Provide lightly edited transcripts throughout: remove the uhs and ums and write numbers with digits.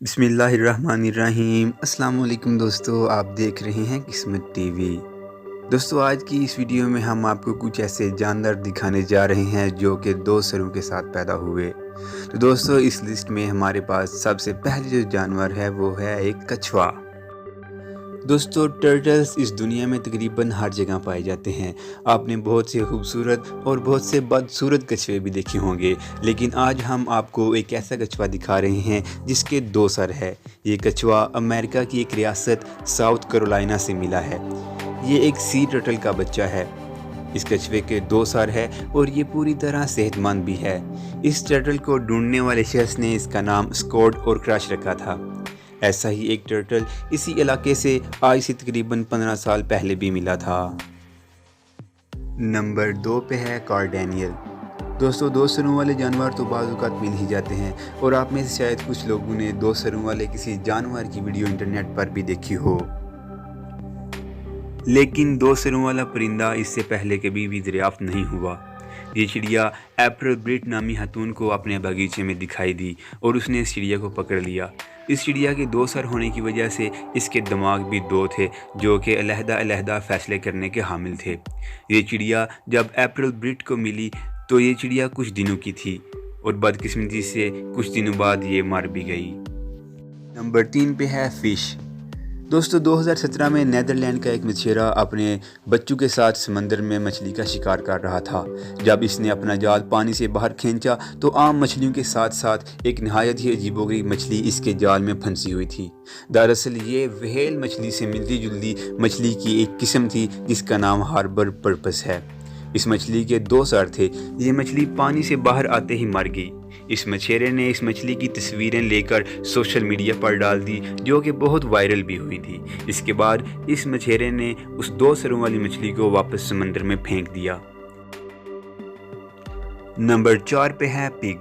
बिस्मिल्लाहिर्रहमानिर्रहीम। अस्सलाम वालेकुम दोस्तों, आप देख रहे हैं किस्मत टीवी। दोस्तों, आज की इस वीडियो में हम आपको कुछ ऐसे जानवर दिखाने जा रहे हैं जो कि दो सरों के साथ पैदा हुए। तो दोस्तों, इस लिस्ट में हमारे पास सबसे पहले जो जानवर है वो है एक कछुआ। दोस्तों, टर्टल्स इस दुनिया में तकरीबन हर जगह पाए जाते हैं। आपने बहुत से खूबसूरत और बहुत से बदसूरत कछुए भी देखे होंगे, लेकिन आज हम आपको एक ऐसा कछुआ दिखा रहे हैं जिसके दो सर है। ये कछुआ अमेरिका की एक रियासत साउथ कैरोलिना से मिला है। ये एक सी टर्टल का बच्चा है। इस कछुए के दो सर है और ये पूरी तरह सेहतमंद भी है। इस टर्टल को ढूंढने वाले शख्स ने इसका नाम स्कॉट और क्रश रखा था। ऐसा ही एक टर्टल इसी इलाके से आज से तकरीबन 15 साल पहले भी मिला था। नंबर 2 पे है कार्डेनियल। दोस्तों, दो सरों वाले जानवर तो बाज़ औक़ात मिल ही जाते हैं और आप में से शायद कुछ लोगों ने दो सरों वाले किसी जानवर की वीडियो इंटरनेट पर भी देखी हो, लेकिन दो सरों वाला परिंदा इससे पहले कभी भी दरियाफ्त नहीं हुआ। ये चिड़िया अप्रैल ब्रिट नामी खातून को अपने बगीचे में दिखाई दी और उसने इस चिड़िया को पकड़ लिया। इस चिड़िया के दो सर होने की वजह से इसके दिमाग भी दो थे जो कि अलहदा फैसले करने के हामिल थे। ये चिड़िया जब अप्रैल ब्रिट को मिली तो ये चिड़िया कुछ दिनों की थी और बदकिस्मती से कुछ दिनों बाद ये मर भी गई। नंबर 3 पे है फ़िश। दोस्तों, 2017 में नीदरलैंड का एक मछेरा अपने बच्चों के साथ समंदर में मछली का शिकार कर रहा था। जब इसने अपना जाल पानी से बाहर खींचा तो आम मछलियों के साथ साथ एक नहायत ही अजीबोगरीब मछली इसके जाल में फंसी हुई थी। दरअसल ये व्हेल मछली से मिलती जुलती मछली की एक किस्म थी जिसका नाम हार्बर पर्पस है। इस मछली के दो सर थे। ये मछली पानी से बाहर आते ही मर गई। इस मछेरे ने इस मछली की तस्वीरें लेकर सोशल मीडिया पर डाल दी जो कि बहुत वायरल भी हुई थी। इसके बाद इस मछेरे ने उस दो सरों वाली मछली को वापस समंदर में फेंक दिया। नंबर 4 पे है पिग।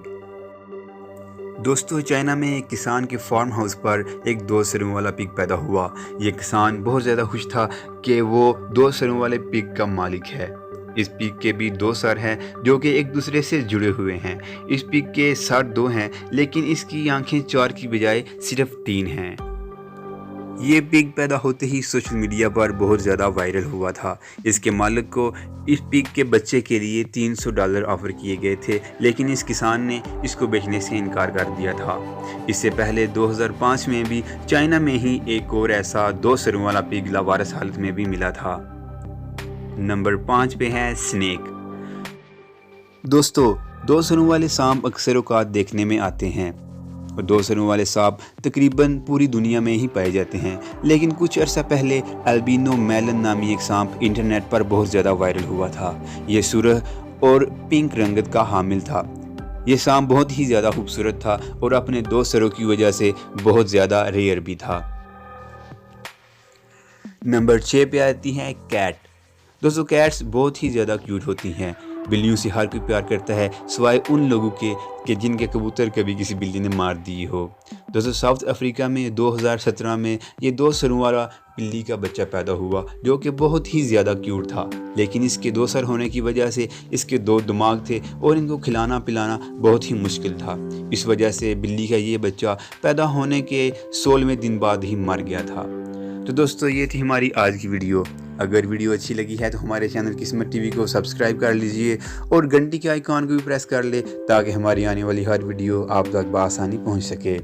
दोस्तों, चाइना में एक किसान के फार्म हाउस पर एक दो सरों वाला पिग पैदा हुआ। ये किसान बहुत ज़्यादा खुश था कि वो दो सरों वाले पिग का मालिक है। इस पिग के भी दो सर हैं जो कि एक दूसरे से जुड़े हुए हैं। इस पिग के सर दो हैं लेकिन इसकी आंखें 4 की बजाय सिर्फ 3 हैं। ये पिग पैदा होते ही सोशल मीडिया पर बहुत ज़्यादा वायरल हुआ था। इसके मालिक को इस पिग के बच्चे के लिए $300 ऑफर किए गए थे, लेकिन इस किसान ने इसको बेचने से इनकार कर दिया था। इससे पहले 2005 में भी चाइना में ही एक और ऐसा दो सरों वाला पिग लावारिस हालत में भी मिला था। नंबर 5 पे है स्नेक। दोस्तों, दो सरों वाले सांप अक्सर औकात देखने में आते हैं और दो सरों वाले सांप तकरीबन पूरी दुनिया में ही पाए जाते हैं, लेकिन कुछ अरसा पहले अल्बिनो मेलन नामी एक सांप इंटरनेट पर बहुत ज़्यादा वायरल हुआ था। ये सुर्ख और पिंक रंगत का हामिल था। ये सांप बहुत ही ज़्यादा खूबसूरत था और अपने दो सरों की वजह से बहुत ज़्यादा रेयर भी था। नंबर 6 पे आती है कैट। दोस्तों, कैट्स बहुत ही ज़्यादा क्यूट होती हैं। बिल्लियों से हर कोई प्यार करता है सिवाय उन लोगों के जिनके कबूतर कभी किसी बिल्ली ने मार दी हो। दोस्तों, साउथ अफ्रीका में 2017 में ये दो सरों वाला बिल्ली का बच्चा पैदा हुआ जो कि बहुत ही ज़्यादा क्यूट था, लेकिन इसके दो सर होने की वजह से इसके दो दिमाग थे और इनको खिलाना पिलाना बहुत ही मुश्किल था। इस वजह से बिल्ली का ये बच्चा पैदा होने के 16वें दिन बाद ही मर गया था। तो दोस्तों, ये थी हमारी आज की वीडियो। अगर वीडियो अच्छी लगी है तो हमारे चैनल किस्मत टीवी को सब्सक्राइब कर लीजिए और घंटी के आइकॉन को भी प्रेस कर ले ताकि हमारी आने वाली हर वीडियो आप तक बआसानी पहुंच सके।